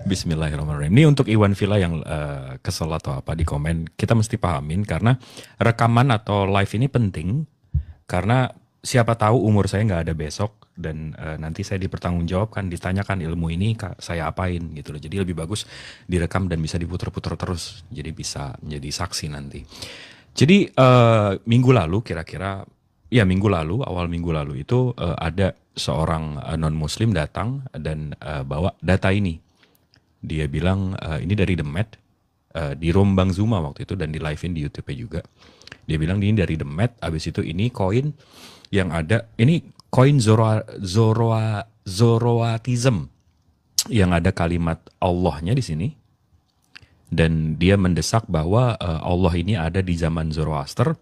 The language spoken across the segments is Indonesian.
Bismillahirrahmanirrahim. Ini untuk Iwan Villa yang kesel atau apa di komen, kita mesti pahamin karena rekaman atau live ini penting karena siapa tahu umur saya nggak ada besok dan nanti saya dipertanggungjawabkan, ditanyakan ilmu ini saya apain gitu loh. Jadi lebih bagus direkam dan bisa diputar-putar terus, jadi bisa menjadi saksi nanti. Jadi minggu lalu kira-kira, ya minggu lalu, awal minggu lalu itu ada seorang non-muslim datang dan bawa data ini. Dia bilang ini dari The Met, di Rombang Zuma waktu itu dan di live-in di YouTube juga. Dia bilang ini dari The Met, abis itu ini koin yang ada, ini koin Zoroatism yang ada kalimat Allahnya di sini. Dan dia mendesak bahwa Allah ini ada di zaman Zoroaster,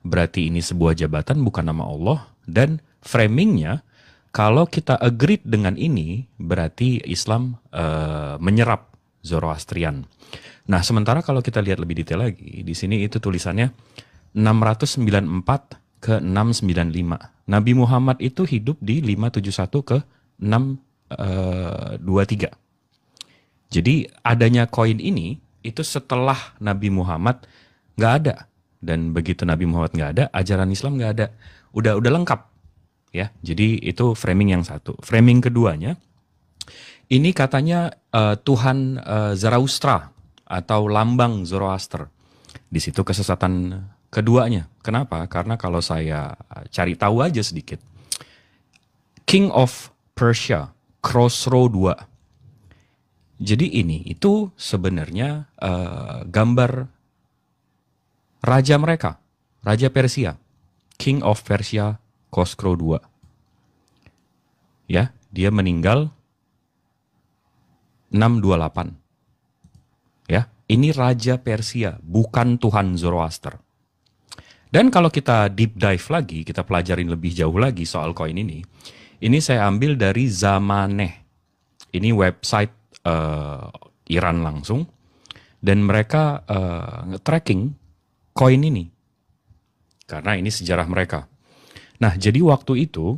berarti ini sebuah jabatan bukan nama Allah. Dan framingnya, kalau kita agree dengan ini, berarti Islam menyerap Zoroastrian. Nah, sementara kalau kita lihat lebih detail lagi, di sini itu tulisannya 694 ke 695. Nabi Muhammad itu hidup di 571 ke 623. Jadi adanya koin ini itu setelah Nabi Muhammad nggak ada. Dan begitu Nabi Muhammad nggak ada, ajaran Islam nggak ada. Udah lengkap. Ya, jadi itu framing yang satu. Framing keduanya, ini katanya Tuhan Zaraustra atau lambang Zoroaster. Di situ kesesatan keduanya. Kenapa? Karena kalau saya cari tahu aja sedikit. King of Persia, Khosrow II. Jadi ini itu sebenarnya gambar raja mereka, Raja Persia, King of Persia, Khosrow II. Ya, dia meninggal 628. Ya, ini Raja Persia, bukan Tuhan Zoroaster. Dan kalau kita deep dive lagi, kita pelajarin lebih jauh lagi soal koin ini saya ambil dari Zamaneh. Ini website Iran langsung, dan mereka tracking koin ini karena ini sejarah mereka. Nah, jadi waktu itu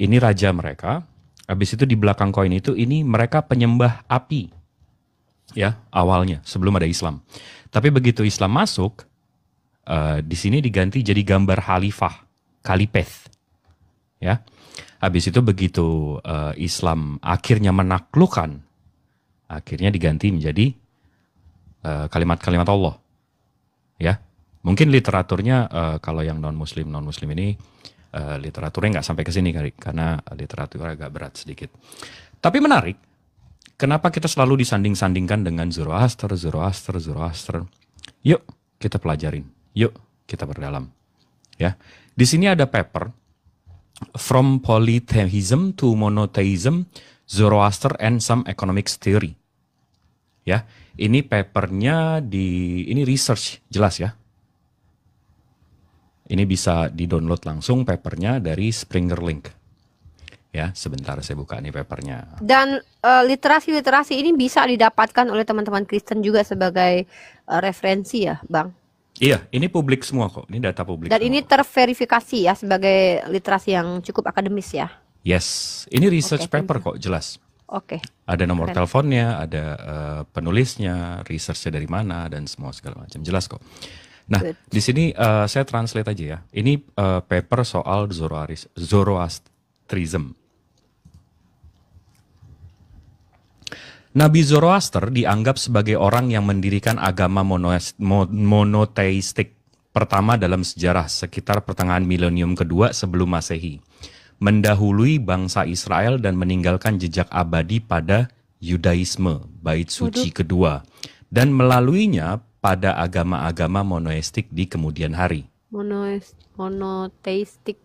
ini raja mereka, habis itu di belakang koin itu ini mereka penyembah api, ya awalnya sebelum ada Islam. Tapi begitu Islam masuk, di sini diganti jadi gambar khalifah, kalipeth, ya. Habis itu begitu Islam akhirnya menaklukkan, akhirnya diganti menjadi kalimat-kalimat Allah. Ya, mungkin literaturnya kalau yang non muslim ini literaturnya nggak sampai ke sini karena literaturnya agak berat sedikit. Tapi menarik, kenapa kita selalu disanding-sandingkan dengan Zoroaster. Yuk kita pelajarin, yuk kita berdalam. Ya, di sini ada paper From Polytheism to Monotheism, Zoroaster and Some Economics Theory. Ya, ini papernya ini research jelas ya. Ini bisa di-download langsung papernya dari Springer Link. Ya, sebentar saya buka nih papernya. Dan literasi ini bisa didapatkan oleh teman-teman Kristen juga sebagai referensi ya, Bang? Iya, ini publik semua kok. Ini data publik. Dan semua. Ini terverifikasi ya sebagai literasi yang cukup akademis ya. Yes, ini research paper kok jelas. Oke. Ada nomor teleponnya, ada penulisnya, researchnya dari mana dan semua segala macam jelas kok. Nah, di sini saya translate aja ya. Ini paper soal Zoroastrism. Nabi Zoroaster dianggap sebagai orang yang mendirikan agama monoteistik pertama dalam sejarah sekitar pertengahan milenium kedua sebelum Masehi, mendahului bangsa Israel dan meninggalkan jejak abadi pada Yudaisme, bait suci kedua, dan melaluinya pada agama-agama monoteistik di kemudian hari. Monoteistik.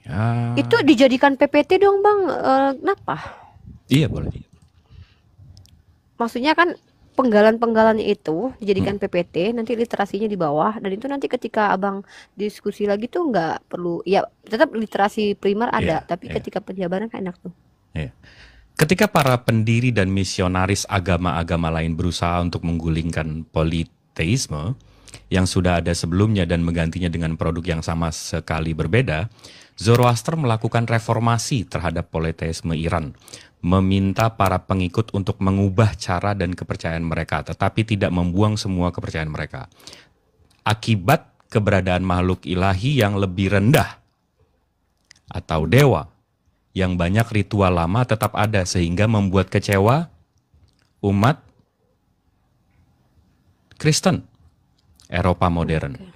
Ya. Itu dijadikan PPT dong, Bang. Kenapa? Iya, boleh. Maksudnya kan penggalan-penggalannya itu dijadikan PPT, nanti literasinya di bawah, dan itu nanti ketika Abang diskusi lagi tuh nggak perlu, ya tetap literasi primer ada, tapi ketika penjabaran kan enak tuh. Iya. Ketika para pendiri dan misionaris agama-agama lain berusaha untuk menggulingkan politeisme, yang sudah ada sebelumnya dan menggantinya dengan produk yang sama sekali berbeda, Zoroaster melakukan reformasi terhadap politeisme Iran, meminta para pengikut untuk mengubah cara dan kepercayaan mereka, tetapi tidak membuang semua kepercayaan mereka. Akibat keberadaan makhluk ilahi yang lebih rendah atau dewa, yang banyak ritual lama tetap ada sehingga membuat kecewa umat Kristen Eropa modern.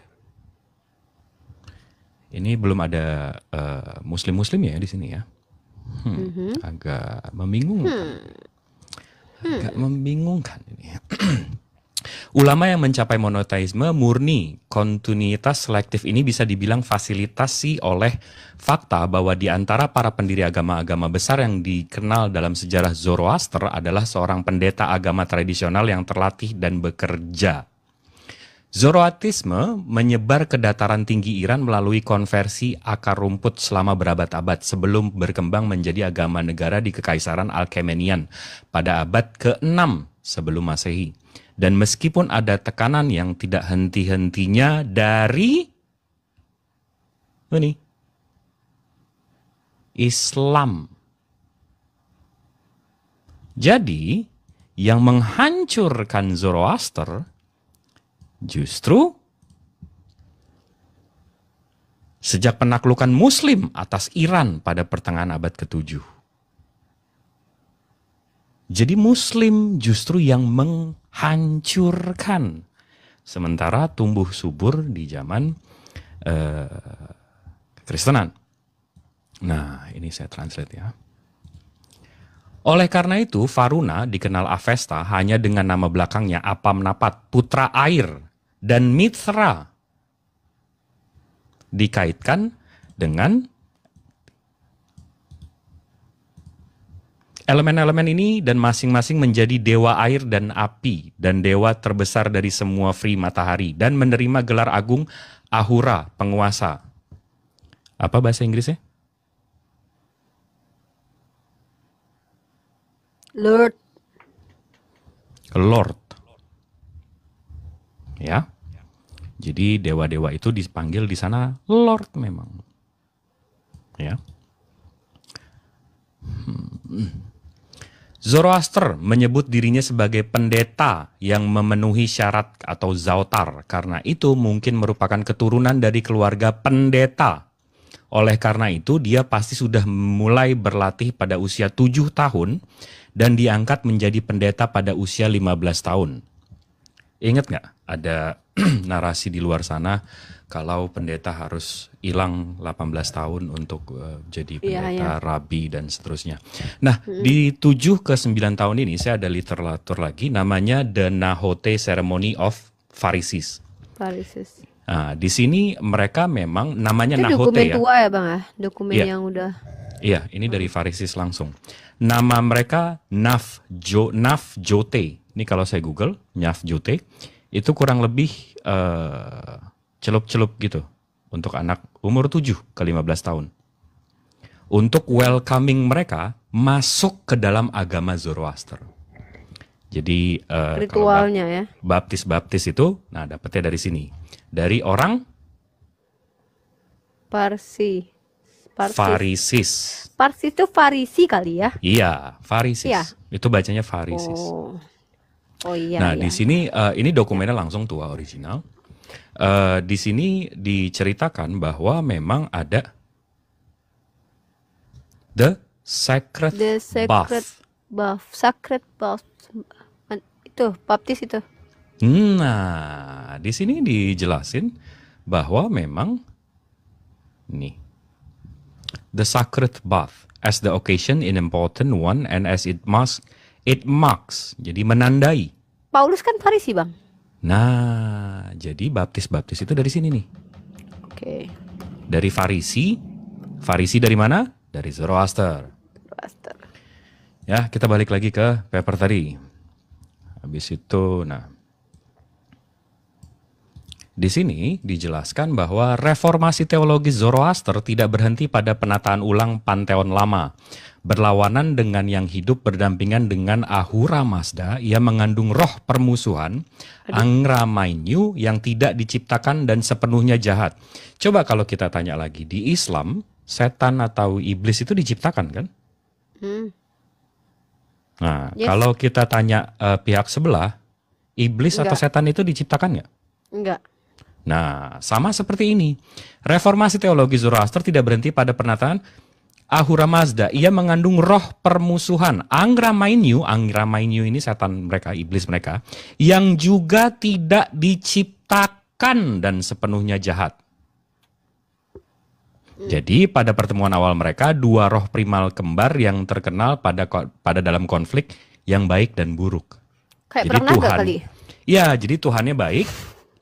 Ini belum ada muslim-muslim ya di sini ya. Agak membingungkan. Agak membingungkan ini. Ulama yang mencapai monoteisme murni, kontinuitas selektif ini bisa dibilang fasilitasi oleh fakta bahwa di antara para pendiri agama-agama besar yang dikenal dalam sejarah Zoroaster adalah seorang pendeta agama tradisional yang terlatih dan bekerja. Zoroastisme menyebar ke dataran tinggi Iran melalui konversi akar rumput selama berabad-abad sebelum berkembang menjadi agama negara di Kekaisaran Achaemenian pada abad ke-6 sebelum Masehi. Dan meskipun ada tekanan yang tidak henti-hentinya dari ini Islam. Jadi, yang menghancurkan Zoroaster justru sejak penaklukan Muslim atas Iran pada pertengahan abad ke-7. Jadi Muslim justru yang menghancurkan. Sementara tumbuh subur di zaman Kekristenan. Nah, ini saya translate ya. Oleh karena itu, Varuna dikenal Avesta hanya dengan nama belakangnya Apamnapat, putra air, dan Mitra dikaitkan dengan elemen-elemen ini dan masing-masing menjadi dewa air dan api dan dewa terbesar dari semua Free matahari dan menerima gelar agung Ahura, penguasa. Apa bahasa Inggrisnya? Lord. Lord. Ya. Jadi dewa-dewa itu dipanggil di sana Lord memang. Ya. Zoroaster menyebut dirinya sebagai pendeta yang memenuhi syarat atau zautar. Karena itu mungkin merupakan keturunan dari keluarga pendeta. Oleh karena itu dia pasti sudah mulai berlatih pada usia 7 tahun dan diangkat menjadi pendeta pada usia 15 tahun. Ingat nggak ada narasi di luar sana kalau pendeta harus hilang 18 tahun untuk jadi pendeta, rabi dan seterusnya. Nah, di 7 ke 9 tahun ini saya ada literatur lagi namanya The Nahote Ceremony of Pharisees. Nah, di sini mereka memang namanya itu Nahote dokumen ya. tua ya Bang ya? Dokumen yang udah. Iya, ini dari Pharisees langsung. Nama mereka Nafjote. Ini kalau saya Google, Nafjote, itu kurang lebih celup-celup gitu untuk anak umur 7 ke 15 tahun. Untuk welcoming mereka masuk ke dalam agama Zoroaster. Jadi ritualnya ya. Baptis itu, nah dapetnya dari sini. Dari orang Pharisees. Parsi itu Farisi kali ya? Iya, Pharisees. Iya. Itu bacanya Pharisees. Oh iya. Nah, di sini ini dokumennya langsung tua original. Di sini diceritakan bahwa memang ada the sacred bath. Sacred bath. Itu baptis itu. Nah, di sini dijelasin bahwa memang nih the sacred bath as the occasion in important one and as it marks, jadi menandai. Paulus kan Farisi, Bang. Nah, jadi baptis-baptis itu dari sini nih. Oke. Dari Farisi. Farisi dari mana? Dari Zoroaster. Ya, kita balik lagi ke paper tadi. Habis itu, nah. Di sini dijelaskan bahwa reformasi teologi Zoroaster tidak berhenti pada penataan ulang panteon lama. berlawanan dengan yang hidup berdampingan dengan Ahura Mazda. Ia mengandung roh permusuhan, Angra Mainyu yang tidak diciptakan dan sepenuhnya jahat. Coba kalau kita tanya lagi, di Islam, setan atau iblis itu diciptakan kan? Nah, Yes. kalau kita tanya pihak sebelah, iblis atau Enggak. setan itu diciptakan nggak? Enggak. Nah, sama seperti ini. Reformasi teologi Zoroaster tidak berhenti pada pernyataan Ahura Mazda. Ia mengandung roh permusuhan. Angra Mainyu ini setan mereka, iblis mereka, yang juga tidak diciptakan dan sepenuhnya jahat. Jadi pada pertemuan awal mereka, dua roh primal kembar yang terkenal pada dalam konflik yang baik dan buruk. Kayak Jadi perang naga Tuhan, kali. ya jadi Tuhannya baik,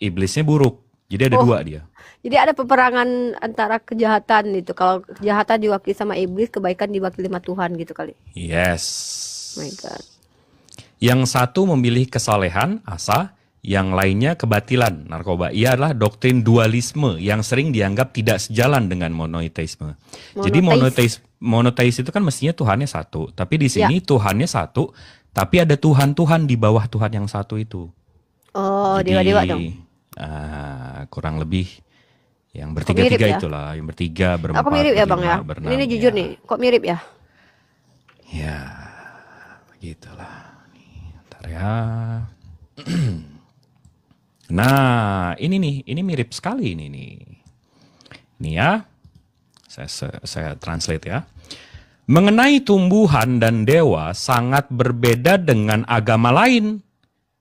iblisnya buruk. Jadi ada Oh. dua dia. Jadi ada peperangan antara kejahatan itu. Kalau kejahatan diwakili sama iblis, kebaikan diwakili sama Tuhan gitu kali. Yes. Oh my God. Yang satu memilih kesalehan, asa, yang lainnya kebatilan, narkoba. Ia adalah doktrin dualisme yang sering dianggap tidak sejalan dengan monoteisme. Jadi monoteis itu kan mestinya Tuhannya satu. Tapi di sini Tuhannya satu, tapi ada Tuhan-Tuhan di bawah Tuhan yang satu itu. Oh, Jadi, dewa-dewa dong. kurang lebih yang mirip bertiga-tiga ya? itulah, yang bertiga, berempat, Aku mirip ya Bang ya? berenam, Ini jujur ya. nih, kok mirip ya? Ya, begitulah. Nih, ntar ya. Nah, ini nih, ini mirip sekali ini nih. Ini ya, saya translate ya. Mengenai tumbuhan dan dewa sangat berbeda dengan agama lain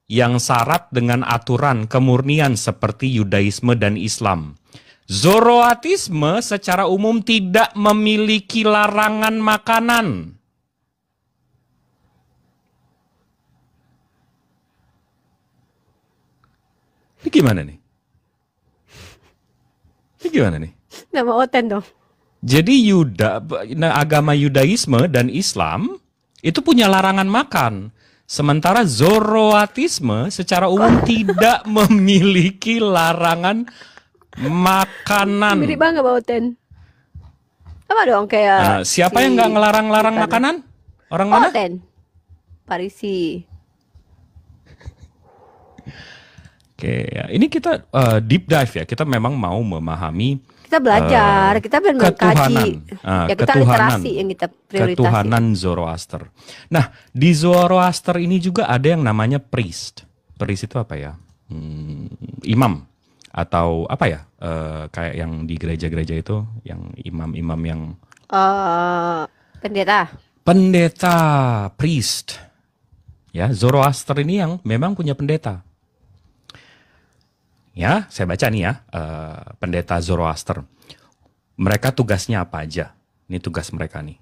yang syarat dengan aturan kemurnian seperti Yudaisme dan Islam. Zoroastisme secara umum tidak memiliki larangan makanan. Ini gimana nih? Ini gimana nih? Nama Oten dong. Jadi agama Yudaisme dan Islam itu punya larangan makan. Sementara Zoroastisme secara umum tidak memiliki larangan makanan. Mirip banget sama Oten. Apa dong kayak Siapa yang nggak ngelarang-larang makanan? Orang mana? Oten. Parisi. Oke, ya. Ini kita deep dive ya. Kita memang mau memahami Kita belajar, kita benar ketuhanan. kaji. Ya kita literasi yang kita prioritaskan. Ketuhanan Zoroaster. Nah, di Zoroaster ini juga ada yang namanya priest. Priest itu apa ya? Imam atau apa ya? Kayak yang di gereja-gereja itu, yang imam-imam yang Pendeta. pendeta, priest. Ya, Zoroaster ini yang memang punya pendeta. Ya, saya baca nih ya, pendeta Zoroaster. Mereka tugasnya apa aja? Ini tugas mereka nih.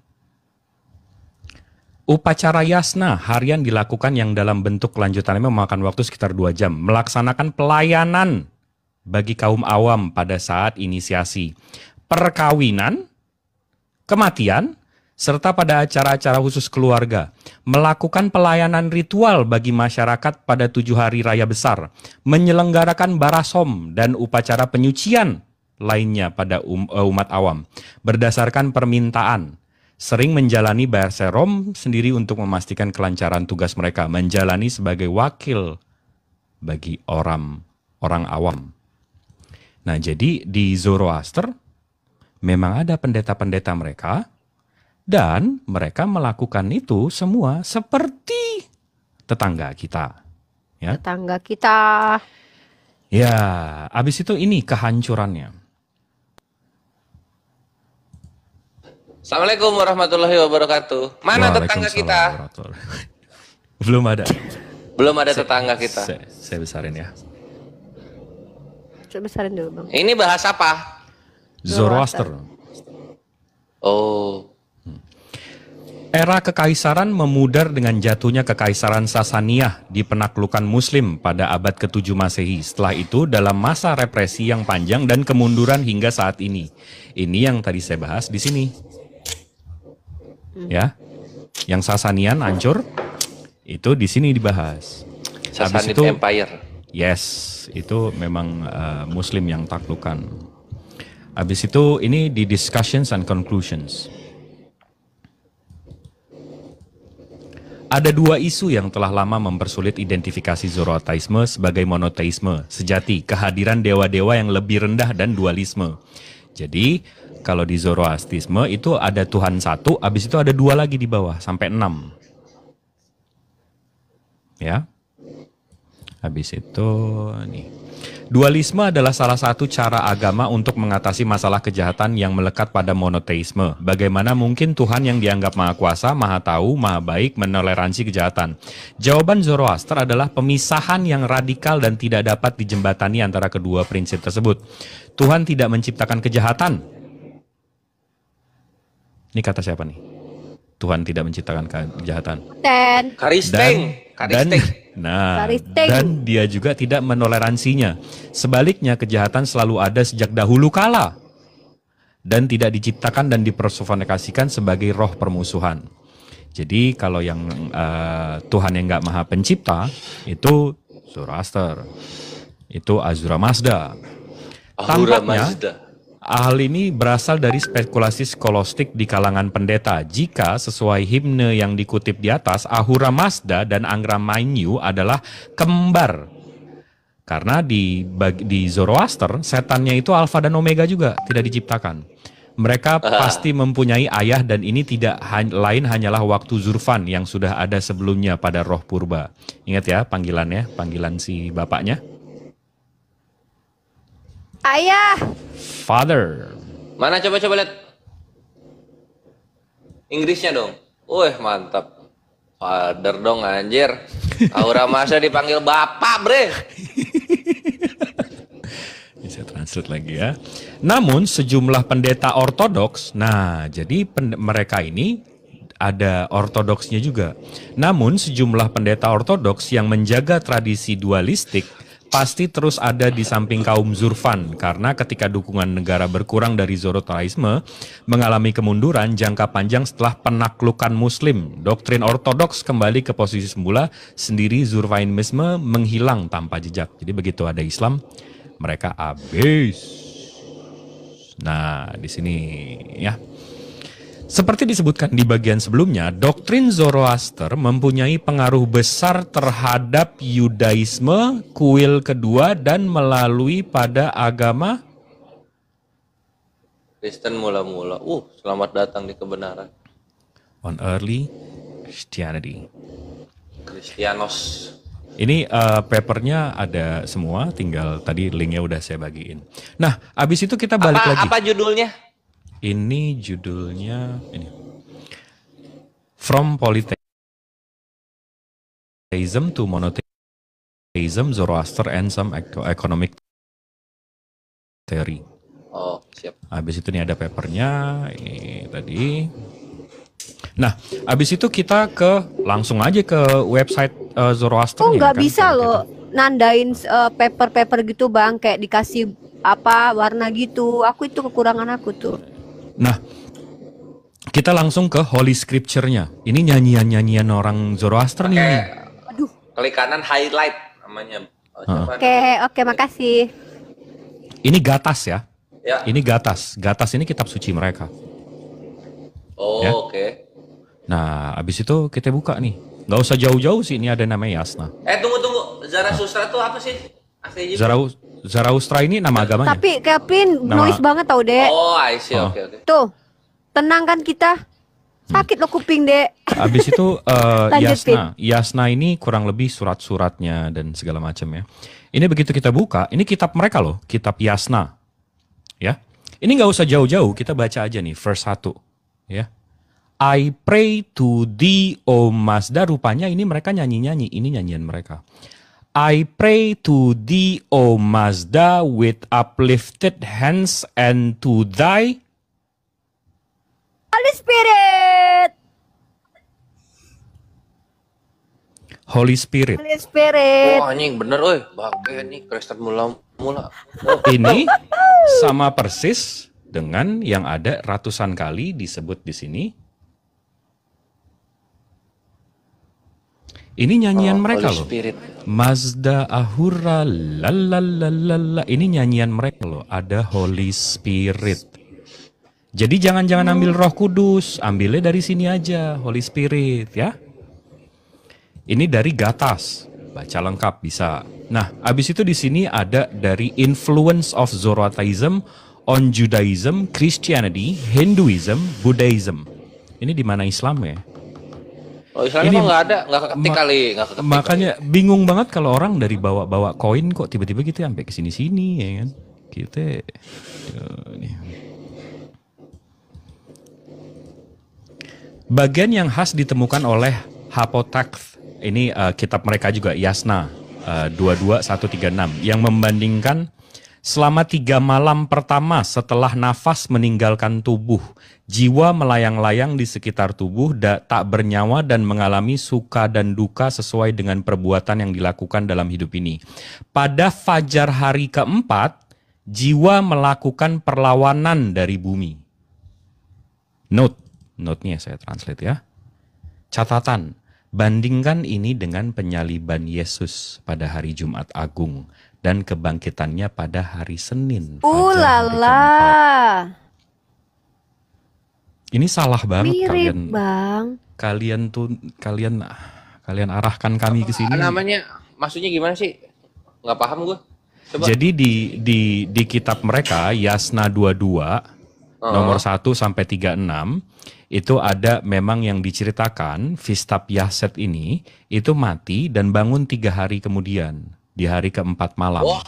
Upacara yasna harian dilakukan yang dalam bentuk kelanjutannya memakan waktu sekitar 2 jam. Melaksanakan pelayanan bagi kaum awam pada saat inisiasi. Perkawinan, kematian, serta pada acara-acara khusus keluarga, melakukan pelayanan ritual bagi masyarakat pada 7 hari raya besar, menyelenggarakan barasom dan upacara penyucian lainnya pada umat awam, berdasarkan permintaan, sering menjalani berserom sendiri untuk memastikan kelancaran tugas mereka, menjalani sebagai wakil bagi orang awam. Nah, jadi di Zoroaster memang ada pendeta-pendeta mereka, dan mereka melakukan itu semua seperti tetangga kita. Ya. Tetangga kita. Ya, abis itu ini kehancurannya. Assalamualaikum warahmatullahi wabarakatuh. Mana tetangga Waalaikumsalam kita? warahmatullahi. Belum ada. Belum ada tetangga kita. Saya besarin ya. Coba besarin dulu Bang. Ini bahas apa? Zoroaster. Oh, Era kekaisaran memudar dengan jatuhnya kekaisaran Sasaniyah di penaklukan Muslim pada abad ke-7 Masehi. Setelah itu dalam masa represi yang panjang dan kemunduran hingga saat ini. Ini yang tadi saya bahas di sini. Ya. Yang Sasanian hancur itu di sini dibahas. Habis Sassanid Empire. Yes, itu memang Muslim yang taklukan. Habis itu ini di discussions and conclusions. Ada dua isu yang telah lama mempersulit identifikasi Zoroastrianisme sebagai monoteisme sejati, kehadiran dewa-dewa yang lebih rendah dan dualisme. Jadi kalau di Zoroastrisme itu ada Tuhan satu, habis itu ada dua lagi di bawah sampai 6. Ya. Habis itu nih. Dualisme adalah salah satu cara agama untuk mengatasi masalah kejahatan yang melekat pada monoteisme. Bagaimana mungkin Tuhan yang dianggap maha kuasa, maha tahu, maha baik menoleransi kejahatan? Jawaban Zoroaster adalah pemisahan yang radikal dan tidak dapat dijembatani antara kedua prinsip tersebut. Tuhan tidak menciptakan kejahatan. Ini kata siapa nih? Tuhan tidak menciptakan kejahatan. Karisteng. Dan dia juga tidak menoleransinya. Sebaliknya, kejahatan selalu ada sejak dahulu kala dan tidak diciptakan dan dipersonifikasikan sebagai roh permusuhan. Jadi kalau yang Tuhan yang nggak maha pencipta itu Zoroaster, itu Ahura Mazda. Tampaknya hal ini berasal dari spekulasi skolastik di kalangan pendeta. Jika sesuai himne yang dikutip di atas, Ahura Mazda dan Angra Mainyu adalah kembar. Karena di Zoroaster, setannya itu alfa dan omega juga, tidak diciptakan. Mereka pasti mempunyai ayah dan ini tidak lain hanyalah waktu Zurfan yang sudah ada sebelumnya pada roh purba. Ingat ya panggilannya, panggilan si bapaknya. Ayah. Father. Mana coba lihat. Inggrisnya dong. Wih, mantap. Father dong anjir. Ahura Mazda dipanggil bapak, bre. Bisa translate lagi ya. Namun sejumlah pendeta ortodoks, nah jadi mereka ini ada ortodoksnya juga. Namun sejumlah pendeta ortodoks yang menjaga tradisi dualistik pasti terus ada di samping kaum Zurfan karena ketika dukungan negara berkurang dari Zoroastrianisme mengalami kemunduran jangka panjang setelah penaklukan Muslim. Doktrin ortodoks kembali ke posisi semula, sendiri Zurvanisme menghilang tanpa jejak. Jadi begitu ada Islam, mereka habis. Nah, di sini ya. Seperti disebutkan di bagian sebelumnya, doktrin Zoroaster mempunyai pengaruh besar terhadap Yudaisme, kuil kedua, dan melalui pada agama Kristen mula-mula. Selamat datang di kebenaran. on early Christianity. Kristianos. Ini papernya ada semua, tinggal tadi linknya udah saya bagiin. Nah, abis itu kita balik lagi. Apa judulnya? Ini judulnya ini. From Polytheism to Monotheism, Zoroaster and some economic theory. Oh, siap. Habis itu nih ada papernya, ini tadi. Nah, habis itu kita langsung aja ke website Zoroaster. Nggak kan, bisa loh nandain paper gitu bang, kayak dikasih apa warna gitu. Aku itu kekurangan aku tuh. Nah, kita langsung ke Holy Scripture-nya. Ini nyanyian-nyanyian orang Zoroaster nih. Aduh. Klik kanan highlight namanya. Oke, makasih. Ini Gatas ya. Ya. Ini Gatas. Gatas ini kitab suci mereka. Oh, ya? Oke. Nah, abis itu kita buka nih. Nggak usah jauh-jauh sih, ini ada namanya Yasna. Tunggu. Zarathustra itu apa sih? Zarathustra ini nama agamanya. Tapi Kevin noise banget tau dek. Oh, I see. Oke. Tuh, tenang kan kita. Sakit lo kuping dek. Habis itu Yasna ini kurang lebih surat-suratnya dan segala macam ya. Ini begitu kita buka, ini kitab mereka loh, kitab Yasna. Ya. Ini nggak usah jauh-jauh, kita baca aja nih verse 1. Ya. I pray to thee, O Mazda. Rupanya ini mereka nyanyi-nyanyi, ini nyanyian mereka. I pray to thee, O Mazda, with uplifted hands, and to thy Holy Spirit. Holy Spirit. Holy Spirit. Wah, anjing bener oi. Bangke nih Kristen mula-mula. Ini sama persis dengan yang ada ratusan kali disebut di sini. Ini nyanyian mereka loh. Mazda Ahura lalalala. Ini nyanyian mereka loh. Ada Holy Spirit. Jadi jangan ambil Roh Kudus, ambilnya dari sini aja, Holy Spirit ya. Ini dari Gatas, baca lengkap bisa. Nah, abis itu di sini ada dari Influence of Zoroastrianism on Judaism, Christianity, Hinduism, Buddhism. Ini di mana Islam ya? Oh, Islamnya Ini kok nggak ada, nggak keketik kali, nggak keketik. Makanya bingung banget kalau orang dari bawa koin kok tiba-tiba gitu sampai ke sini-sini ya kan. Kita bagian yang khas ditemukan oleh Hapotaks. Ini kitab mereka juga Yasna 22136 yang membandingkan selama 3 malam pertama setelah nafas meninggalkan tubuh, jiwa melayang-layang di sekitar tubuh tak bernyawa dan mengalami suka dan duka sesuai dengan perbuatan yang dilakukan dalam hidup ini. Pada fajar hari keempat, jiwa melakukan perlawanan dari bumi. Note-nya saya translate ya. Catatan, bandingkan ini dengan penyaliban Yesus pada hari Jumat Agung dan kebangkitannya pada hari Senin. Lala. Ini salah banget. Mirip, Bang. Kalian arahkan kami ke sini. Namanya, maksudnya gimana sih? Nggak paham gue. Coba. Jadi di kitab mereka Yasna 22 nomor 1 sampai 36 itu ada memang yang diceritakan Vistap Yaset ini itu mati dan bangun 3 hari kemudian di hari keempat malam. Oh,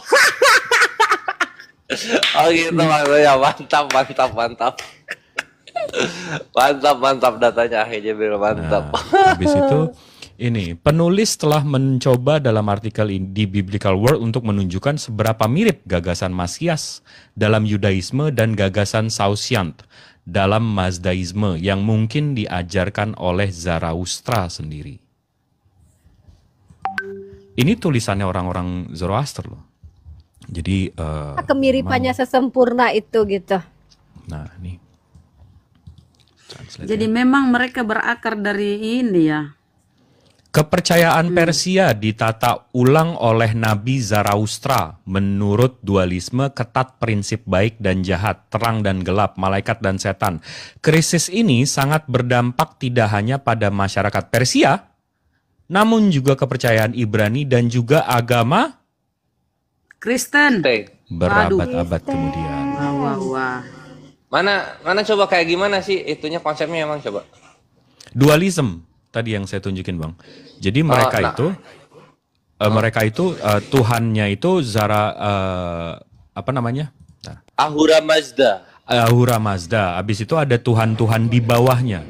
oh gitu maksudnya, mantap datanya akhirnya mantap. Nah, habis itu ini penulis telah mencoba dalam artikel ini di Biblical World untuk menunjukkan seberapa mirip gagasan Masias dalam Yudaisme dan gagasan Saoshyant dalam Mazdaisme yang mungkin diajarkan oleh Zarathustra sendiri. Ini tulisannya orang-orang Zoroaster loh. Jadi kemiripannya sesempurna itu gitu. Nah, ini. Jadi memang mereka berakar dari ini ya. Kepercayaan Persia ditata ulang oleh Nabi Zarathustra. Menurut dualisme, ketat prinsip baik dan jahat, terang dan gelap, malaikat dan setan. Krisis ini sangat berdampak tidak hanya pada masyarakat Persia, namun juga kepercayaan Ibrani dan juga agama Kristen. berabad-abad kemudian. Wah. Mana coba kayak gimana sih itunya konsepnya emang coba? Dualism tadi yang saya tunjukin Bang. Jadi mereka itu Tuhannya itu apa namanya? Ahura Mazda. Ahura Mazda. Habis itu ada Tuhan-Tuhan di bawahnya.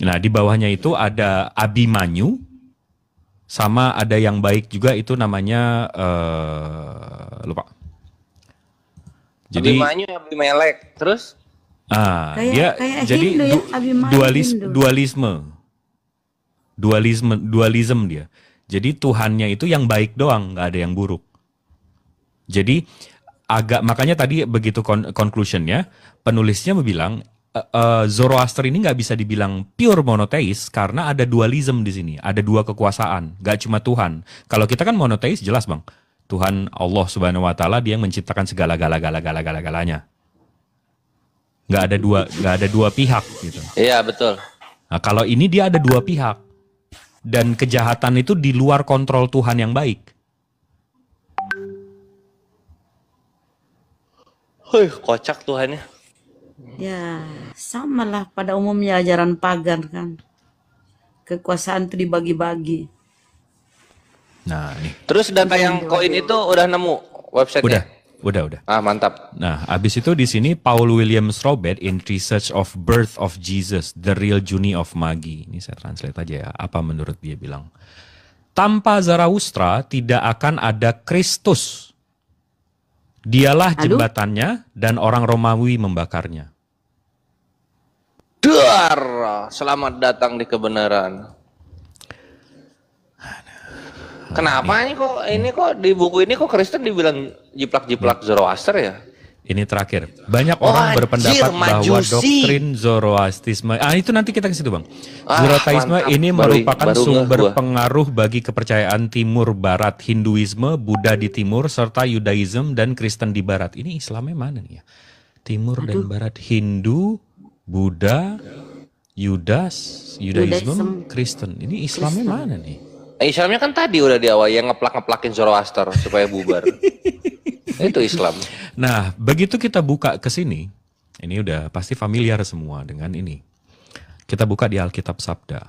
Nah di bawahnya itu ada Abimanyu. Sama ada yang baik juga itu namanya lupa. Jadi Abimelek. Terus? Dia jadi Hindu dualisme dia. Jadi Tuhannya itu yang baik doang, nggak ada yang buruk. Jadi makanya tadi begitu conclusionnya, penulisnya bilang Zoroaster ini nggak bisa dibilang pure monoteis karena ada dualism di sini, ada dua kekuasaan, nggak cuma Tuhan. Kalau kita kan monoteis jelas Bang, Tuhan Allah Subhanahu Wa Taala dia yang menciptakan segala-galanya. Nggak ada dua pihak gitu. Iya betul. Nah, kalau ini dia ada dua pihak dan kejahatan itu di luar kontrol Tuhan yang baik. Kocak Tuhannya. Ya, samalah pada umumnya ajaran pagan kan. Kekuasaan itu dibagi-bagi. Nah, nih. Terus data yang koin itu udah nemu websitenya? Udah. Mantap. Nah, habis itu di sini Paul Williams Robert in Research of Birth of Jesus, The Real Journey of Magi. Ini saya translate aja ya. Apa menurut dia bilang? Tanpa Zarathustra tidak akan ada Kristus. Dialah jembatannya dan orang Romawi membakarnya. Dar, selamat datang di kebenaran. Kenapa ini kok di buku ini kok Kristen dibilang jiplak-jiplak Zoroaster ya? Ini terakhir. Banyak orang berpendapat bahwa doktrin Zoroastrisme, itu nanti kita ke situ Bang. Zoroastrisme ini merupakan sumber pengaruh bagi kepercayaan Timur Barat, Hinduisme, Buddha di Timur, serta Yudaism dan Kristen di Barat. Ini Islamnya mana nih ya? Timur dan Barat, Hindu, Buddha, Yudaisme Judaism. Kristen. Ini Islamnya mana nih? Islamnya kan tadi udah di awal yang ngeplak-ngeplakin Zoroaster supaya bubar. Itu Islam. Nah, begitu kita buka ke sini, ini udah pasti familiar semua dengan ini. Kita buka di Alkitab Sabda.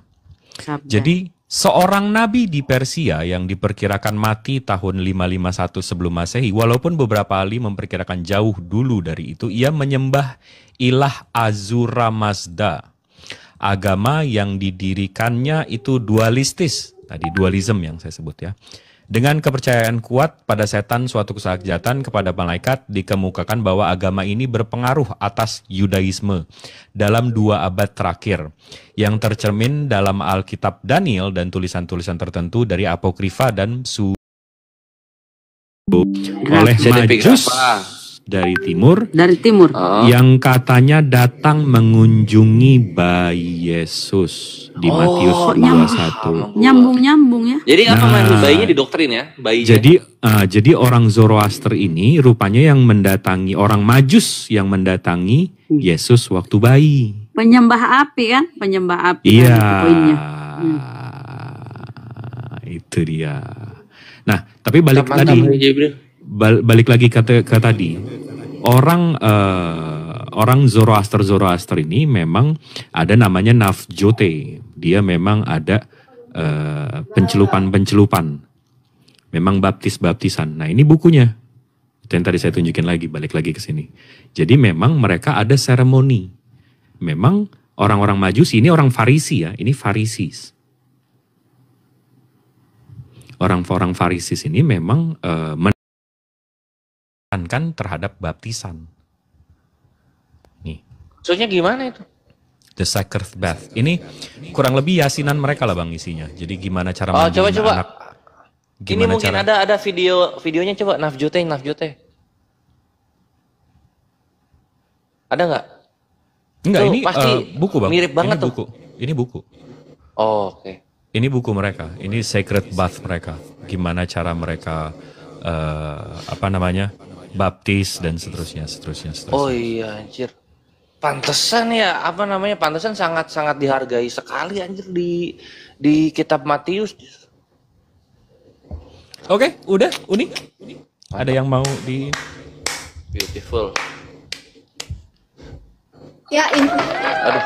Sabda. Jadi, seorang nabi di Persia yang diperkirakan mati tahun 551 sebelum Masehi, walaupun beberapa ahli memperkirakan jauh dulu dari itu, ia menyembah ilah Ahura Mazda. Agama yang didirikannya itu dualistis. Tadi dualism yang saya sebut ya. Dengan kepercayaan kuat pada setan suatu kesakjatan kepada malaikat, dikemukakan bahwa agama ini berpengaruh atas Yudaisme dalam 2 abad terakhir, yang tercermin dalam Alkitab Daniel dan tulisan-tulisan tertentu dari Apokrifa dan oleh Jadi Majus apa? dari timur Dari timur. yang katanya datang mengunjungi bayi Yesus di Matius 21. Nyambung-nyambung ya. Jadi apa Nah. maksud bayinya didoktrin ya? Bayinya. Jadi orang Zoroaster ini rupanya yang mendatangi, orang Majus yang mendatangi Yesus waktu bayi. Penyembah api kan? Penyembah api. Iya, ada poinnya. itu dia. Nah, tapi balik Mantap, tadi, Jibril. balik lagi ke tadi, orang Zoroaster ini memang ada namanya Nafjote. Dia memang ada pencelupan, memang baptisan. Nah, ini bukunya. Itu yang tadi saya tunjukin lagi, balik lagi ke sini. Jadi memang mereka ada seremoni. Memang orang-orang Majusi ini orang Farisi ya, ini Farisis. Orang-orang Farisis ini memang menekankan terhadap baptisan. Nih, Maksudnya gimana itu? the sacred bath. Ini kurang lebih yasinan mereka lah Bang isinya. Jadi gimana cara Oh, mandiin coba. anak. Ini Gimana mungkin cara- ada videonya coba Nafjote. Ada nggak? Enggak, Tuh, ini pasti buku Bang. mirip banget ini tuh. buku. Ini buku. Oh, oke. Ini buku mereka. Ini sacred bath mereka. Gimana cara mereka baptis dan seterusnya. Oh iya anjir. Pantesan ya, pantesan sangat dihargai sekali anjir di kitab Matius. Oke, udah, unik. Ada yang mau di Beautiful. Ya Aduh.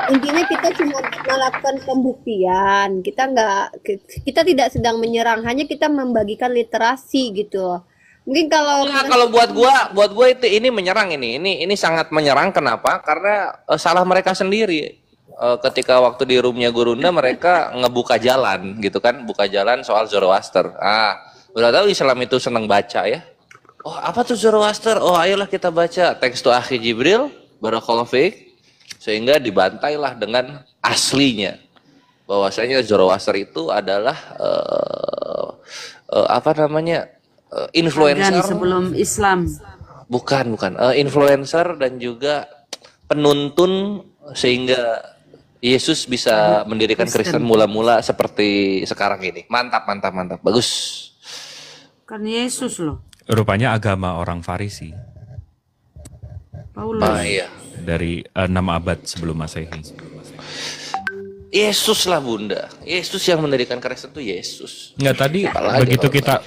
intinya kita cuma melakukan pembuktian. Kita tidak sedang menyerang, hanya kita membagikan literasi gitu. Mungkin kalau Nah, kalau buat gua itu ini menyerang ini sangat menyerang. Kenapa? Karena salah mereka sendiri. Ketika waktu di roomnya Gurunda mereka ngebuka jalan gitu kan, buka jalan soal Zoroaster. Udah tahu Islam itu seneng baca ya. Oh, apa tuh Zoroaster? Oh, ayolah kita baca teks to Akhi Jibril, barakallahu fiik. Sehingga dibantailah dengan aslinya. Bahwasanya Zoroaster itu adalah influencer. Pagan sebelum Islam. Bukan. Influencer dan juga penuntun sehingga Yesus bisa mendirikan Kristen mula-mula seperti sekarang ini. Mantap. Bagus. Kan Yesus loh. rupanya agama orang Farisi Paulus. Iya. dari 6 abad sebelum Masehi. Yesus lah Bunda. Yesus yang mendirikan Kristen itu Yesus. Enggak, tadi Apalagi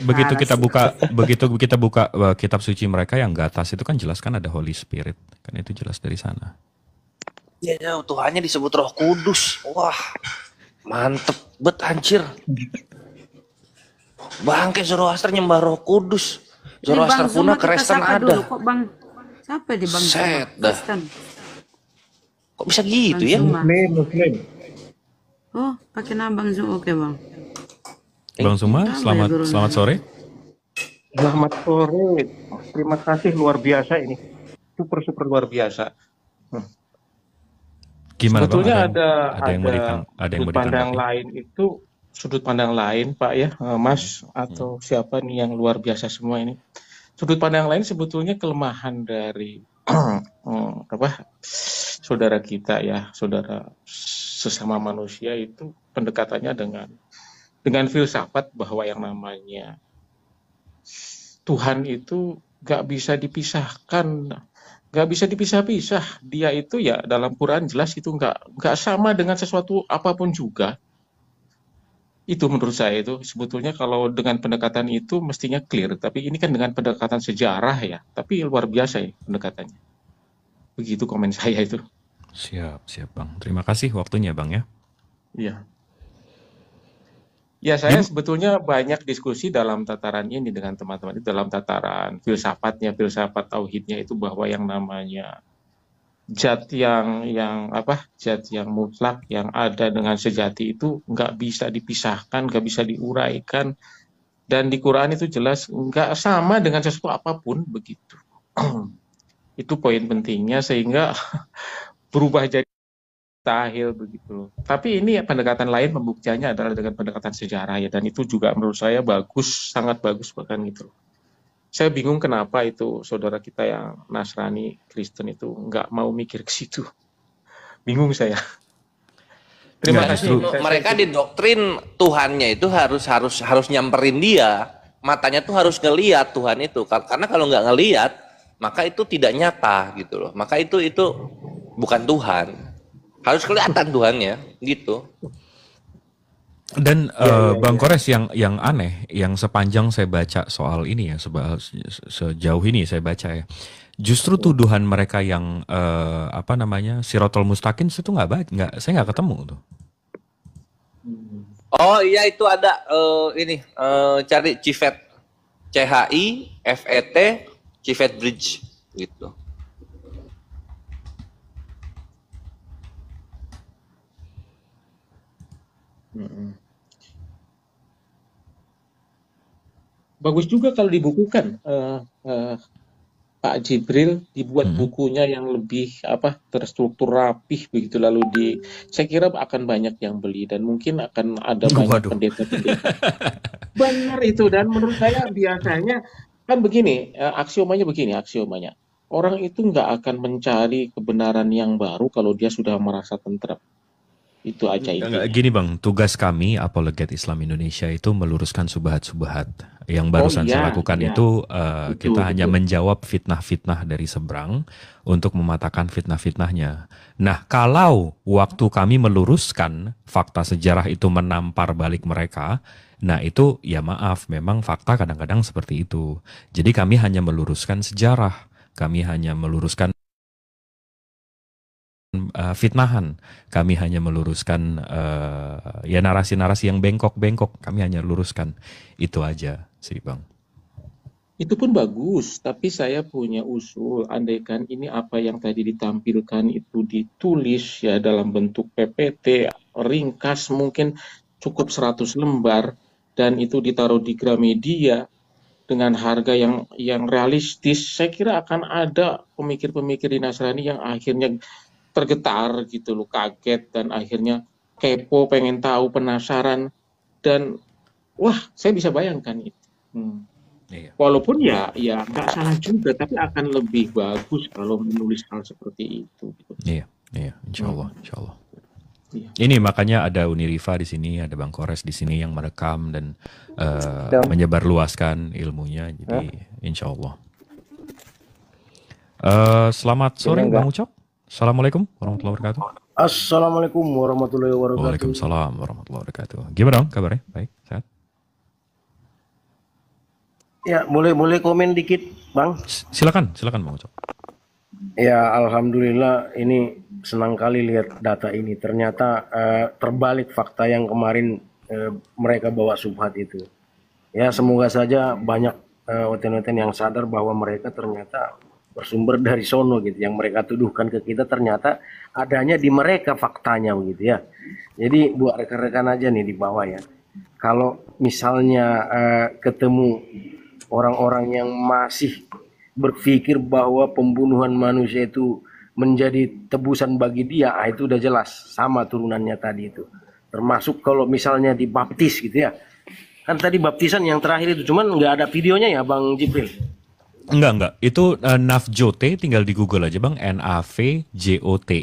begitu kita buka kitab suci mereka yang gatas itu kan jelas kan ada Holy Spirit. Kan itu jelas dari sana. Ya, Tuhannya disebut Roh Kudus. Wah, mantep bet anjir. Bangke Zoroaster nyembah Roh Kudus. Zoroaster Bang puna Zuma kita Kristen sapa ada. dulu kok Bang. Siapa di Bang Zuma? Set dah. Kristen. Kok bisa gitu ya? Zuma. Muslim. Oh, pakai nama Bang Zuma. Oke Bang. Bang Suma, selamat sore. Selamat sore. Terima kasih, luar biasa ini. Super luar biasa. Gimana Sebetulnya Bang? ada yang mau sudut pandang ditanggapi? lain itu, sudut pandang lain Pak ya, Mas atau siapa nih yang luar biasa semua ini. Sudut pandang lain sebetulnya kelemahan dari saudara kita ya, saudara sesama manusia itu pendekatannya dengan filsafat bahwa yang namanya Tuhan itu gak bisa dipisahkan nggak bisa dipisah-pisah. Dia itu ya dalam Quran jelas itu nggak sama dengan sesuatu apapun juga. Itu menurut saya itu sebetulnya kalau dengan pendekatan itu mestinya clear, tapi ini kan dengan pendekatan sejarah ya, tapi luar biasa ya pendekatannya. Begitu komen saya itu. Siap, siap Bang. Terima kasih waktunya Bang ya. Iya. Ya saya sebetulnya banyak diskusi dalam tataran ini dengan teman-teman itu dalam tataran filsafatnya, filsafat tauhidnya itu bahwa yang namanya zat yang zat yang mutlak yang ada dengan sejati itu nggak bisa dipisahkan, nggak bisa diuraikan, dan di Quran itu jelas nggak sama dengan sesuatu apapun begitu. Itu poin pentingnya sehingga berubah jadi mustahil begitu loh. Tapi ini pendekatan lain pembuktiannya adalah dengan pendekatan sejarah ya, dan itu juga menurut saya bagus, sangat bagus bahkan gitu loh. Saya bingung kenapa itu saudara kita yang Nasrani, Kristen itu nggak mau mikir ke situ. Bingung saya. Terima Nggak, kasih. justru Mereka didoktrin Tuhannya itu harus nyamperin dia, matanya tuh harus ngeliat Tuhan itu. Karena kalau nggak ngeliat, maka itu tidak nyata gitu loh. Maka itu bukan Tuhan. Harus kelihatan Tuhannya gitu. Dan Bang Kores yang aneh, yang sepanjang saya baca soal ini ya, sejauh ini saya baca ya, justru tuduhan mereka yang Sirotol Mustaqim itu saya nggak ketemu tuh. Oh iya itu ada cari Civet CHI FET Civet Bridge gitu. Bagus juga kalau dibukukan, Pak Jibril dibuat bukunya yang lebih terstruktur rapih begitu, lalu saya kira akan banyak yang beli dan mungkin akan ada banyak pendeta-pendeta. Benar itu, dan menurut saya biasanya kan begini, aksiomanya orang itu nggak akan mencari kebenaran yang baru kalau dia sudah merasa tentram. Itu aja intinya. Gini Bang, tugas kami Apologet Islam Indonesia itu meluruskan subhat-subhat. Yang barusan saya lakukan itu kita hanya menjawab fitnah-fitnah dari seberang untuk mematahkan fitnah-fitnahnya. Nah, kalau waktu kami meluruskan fakta sejarah itu menampar balik mereka, nah itu ya maaf, memang fakta kadang-kadang seperti itu. Jadi kami hanya meluruskan sejarah, kami hanya meluruskan fitnahan, kami hanya meluruskan narasi-narasi yang bengkok-bengkok, kami hanya luruskan itu aja sih Bang. Itu pun bagus, tapi saya punya usul, andaikan ini apa yang tadi ditampilkan itu ditulis ya dalam bentuk PPT ringkas, mungkin cukup 100 lembar, dan itu ditaruh di Gramedia dengan harga yang realistis, saya kira akan ada pemikir-pemikir di Nasrani yang akhirnya tergetar gitu loh, kaget, dan akhirnya kepo, pengen tahu, penasaran, dan wah, saya bisa bayangkan itu. Iya. Walaupun ya nggak salah juga, tapi akan lebih bagus kalau menulis hal seperti itu. Gitu. Iya, insya Allah. Iya. Ini makanya ada Uniriva di sini, ada Bang Kores di sini yang merekam dan menyebarluaskan ilmunya, jadi insya Allah. Selamat sore Bang Ucok. Assalamualaikum warahmatullahi wabarakatuh. Assalamualaikum warahmatullahi wabarakatuh. Waalaikumsalam warahmatullahi wabarakatuh. Gimana Bang kabarnya? Baik, sehat? Ya, boleh komen dikit, Bang? Silakan Bang Ucok. Ya, alhamdulillah ini senang kali lihat data ini. Ternyata terbalik fakta yang kemarin mereka bawa subhat itu. Ya, semoga saja banyak weten-weten yang sadar bahwa mereka ternyata bersumber dari sono gitu, yang mereka tuduhkan ke kita ternyata adanya di mereka faktanya begitu ya. Jadi buat rekan-rekan aja nih di bawah ya, kalau misalnya ketemu orang-orang yang masih berpikir bahwa pembunuhan manusia itu menjadi tebusan bagi dia, itu udah jelas sama turunannya tadi itu. Termasuk kalau misalnya dibaptis gitu ya, kan tadi baptisan yang terakhir itu, cuman nggak ada videonya ya Bang Jibril. Enggak. Itu Navjote, tinggal di Google aja Bang, NAVJOTE.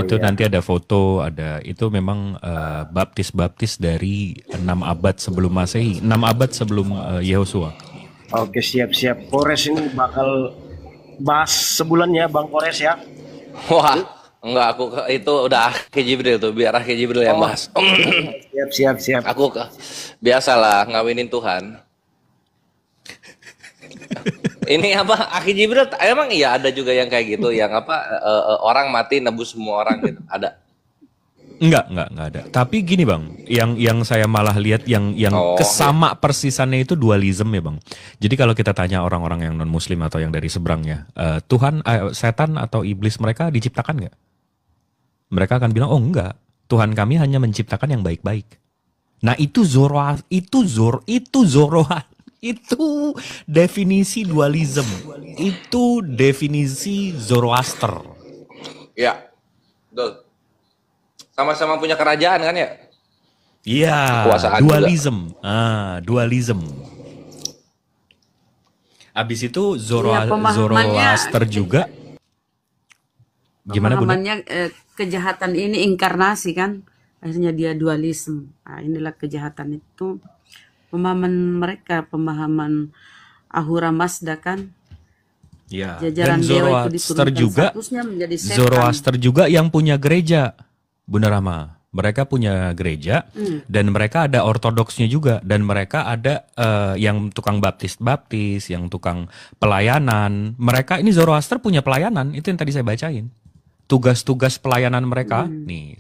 Itu nanti ada foto, ada itu memang baptis dari 6 abad sebelum Masehi, 6 abad sebelum Yehosua. Oke, siap-siap. Kores ini bakal bahas sebulan ya Bang Kores ya. Wah, enggak aku itu udah Ki Jibril tuh, biar Ki Jibril yang bahas. Siap. Aku biasalah ngawinin Tuhan. Ini apa Aki Jibril emang iya ada juga yang kayak gitu yang apa orang mati nebus semua orang gitu. Ada. Enggak ada. Tapi gini Bang, yang saya malah lihat yang Oh, kesama persisannya itu dualisme ya Bang. Jadi kalau kita tanya orang-orang yang non Muslim atau yang dari seberangnya, Tuhan, setan atau iblis mereka diciptakan nggak? Mereka akan bilang, oh enggak, Tuhan kami hanya menciptakan yang baik-baik. Nah itu itu definisi dualisme, itu definisi Zoroaster. ya. Betul. Sama-sama punya kerajaan kan ya? Iya, Kekuasaan dualisme. Dualisme. Abis itu Iya, pemahamannya Zoroaster juga. Gimana Bunda? pemahamannya kejahatan ini inkarnasi kan, akhirnya dia dualisme. Nah, inilah kejahatan itu pemahaman mereka, pemahaman Ahura Mazda kan. Ya. Jajaran Dan dewa itu Zoroaster diturunkan juga, statusnya menjadi setan. Zoroaster juga yang punya gereja, Bunda Rama. Mereka punya gereja dan mereka ada ortodoksnya juga dan mereka ada yang tukang baptis, yang tukang pelayanan. Mereka ini Zoroaster punya pelayanan, itu yang tadi saya bacain. Tugas-tugas pelayanan mereka. Nih,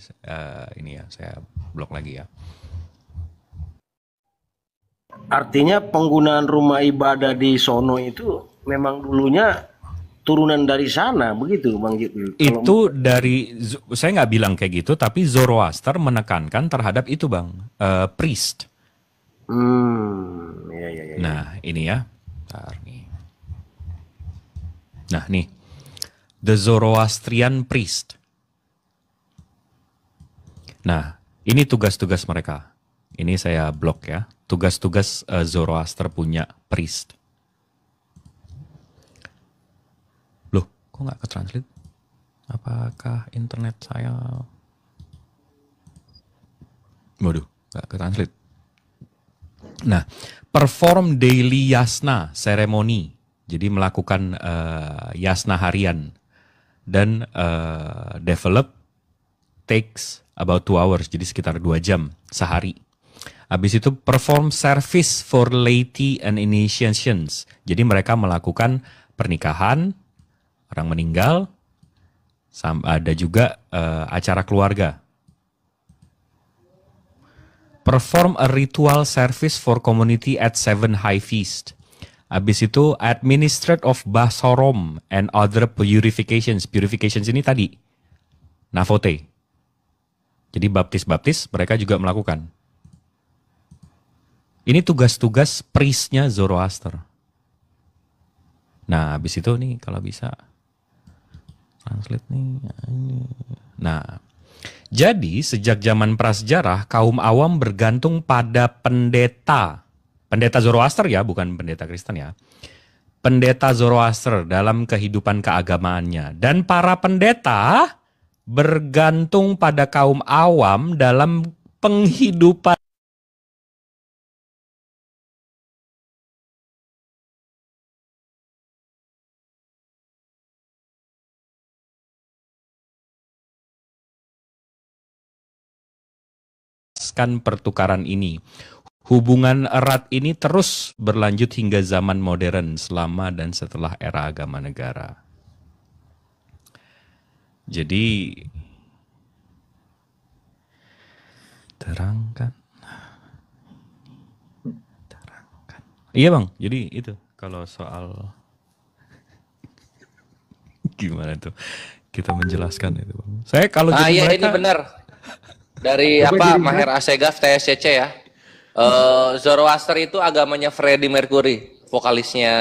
ini ya saya blok lagi ya. Artinya penggunaan rumah ibadah di sono itu memang dulunya turunan dari sana, begitu Bang Jibril. Itu dari, saya nggak bilang kayak gitu, tapi Zoroaster menekankan terhadap itu Bang, priest. Ya. Nah ini ya, bentar nih. Nah nih, the Zoroastrian priest. Nah ini tugas-tugas mereka. Ini saya blok ya, tugas-tugas Zoroaster punya priest. Kok nggak ke-translate? Apakah internet saya... Waduh, nggak ke-translate. Nah, perform daily yasna ceremony. Jadi melakukan yasna harian. Dan develop takes about 2 hours. Jadi sekitar 2 jam sehari. Habis itu perform service for laity and initiations. Jadi mereka melakukan pernikahan, orang meninggal, ada juga acara keluarga. Perform a ritual service for community at 7 high feast. Habis itu administrate of basorom and other purifications. Purifications ini tadi, navote. Jadi baptis mereka juga melakukan. Ini tugas-tugas priestnya Zoroaster. Nah, habis itu nih kalau bisa translate nih. Nah, jadi sejak zaman prasejarah kaum awam bergantung pada pendeta. Pendeta Zoroaster ya, bukan pendeta Kristen ya. Pendeta Zoroaster dalam kehidupan keagamaannya. Dan para pendeta bergantung pada kaum awam dalam penghidupan. Pertukaran ini. Hubungan erat ini terus berlanjut hingga zaman modern selama dan setelah era agama negara. Jadi terangkan. Iya Bang, jadi itu kalau soal gimana tuh kita menjelaskan itu Bang. Saya kalau jadi iya mereka ini benar. Dari Maher Asegaf TSCC ya. Zoroaster itu agamanya Freddie Mercury, vokalisnya